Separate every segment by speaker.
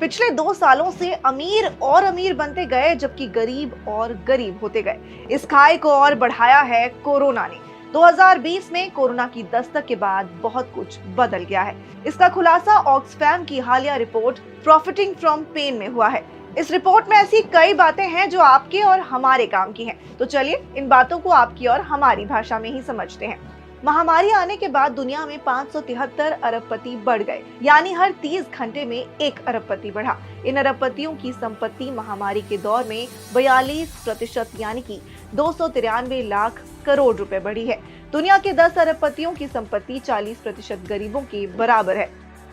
Speaker 1: पिछले 2 सालों से अमीर और अमीर बनते गए, जबकि गरीब और गरीब होते गए। इस खाई को और बढ़ाया है कोरोना ने। 2020 में कोरोना की दस्तक के बाद बहुत कुछ बदल गया है। इसका खुलासा ऑक्सफैम की हालिया रिपोर्ट प्रॉफिटिंग फ्रॉम पेन में हुआ है। इस रिपोर्ट में ऐसी कई बातें हैं जो आपके और हमारे काम की हैं। तो चलिए इन बातों को आपकी और हमारी भाषा में ही समझते हैं। महामारी आने के बाद दुनिया में 573 अरबपति बढ़ गए, यानी हर 30 घंटे में 1 अरबपति बढ़ा। इन अरबपतियों की संपत्ति महामारी के दौर में 42% यानी कि 293 लाख करोड़ रुपए बढ़ी है। दुनिया के 10 अरबपतियों की संपत्ति 40% गरीबों के बराबर है।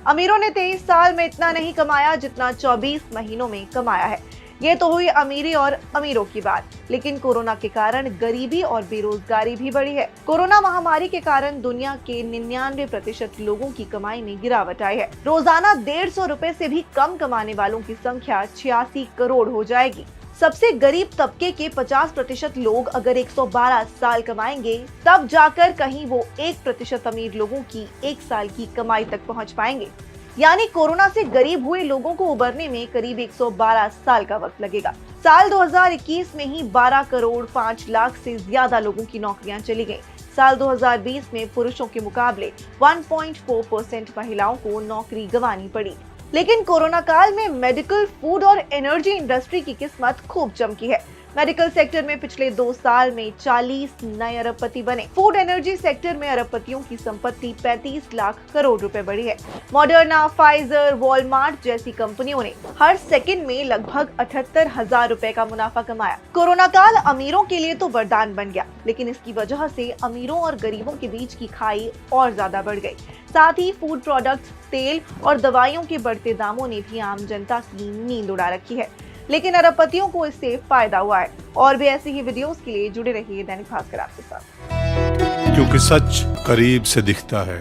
Speaker 1: अमीरों ने 23 साल में इतना नहीं कमाया जितना 24 महीनों में कमाया है। ये तो हुई अमीरी और अमीरों की बात, लेकिन कोरोना के कारण गरीबी और बेरोजगारी भी बढ़ी है। कोरोना महामारी के कारण दुनिया के 99% लोगों की कमाई में गिरावट आई है। रोजाना 150 रुपए से भी कम कमाने वालों की संख्या 86 करोड़ हो जाएगी। सबसे गरीब तबके के 50% लोग अगर 112 साल कमाएंगे, तब जाकर कहीं वो 1% अमीर लोगों की 1 साल की कमाई तक पहुंच पाएंगे। यानी कोरोना से गरीब हुए लोगों को उबरने में करीब 112 साल का वक्त लगेगा। साल 2021 में ही 12 करोड़ 5 लाख से ज्यादा लोगों की नौकरियां चली गईं। साल 2020 में पुरुषों के मुकाबले 1.4% महिलाओं को नौकरी गंवानी पड़ी। लेकिन कोरोना काल में मेडिकल, फूड और एनर्जी इंडस्ट्री की किस्मत खूब चमकी है। मेडिकल सेक्टर में पिछले 2 साल में 40 नए अरबपति बने। फूड एनर्जी सेक्टर में अरबपतियों की संपत्ति 35 लाख करोड़ रुपए बढ़ी है। मॉडर्ना, फाइजर, वॉलमार्ट जैसी कंपनियों ने हर सेकंड में लगभग 78,000 रुपए का मुनाफा कमाया। कोरोना काल अमीरों के लिए तो वरदान बन गया, लेकिन इसकी वजह से अमीरों और गरीबों के बीच की खाई और ज्यादा बढ़ गई। साथ ही फूड प्रोडक्ट्स, तेल और दवाइयों के बढ़ते दामों ने भी आम जनता की नींद उड़ा रखी है। लेकिन अरबपतियों को इससे फायदा हुआ है। और भी ऐसी ही वीडियोस के लिए जुड़े रहिए दैनिक भास्कर आपके साथ,
Speaker 2: क्योंकि सच करीब से दिखता है।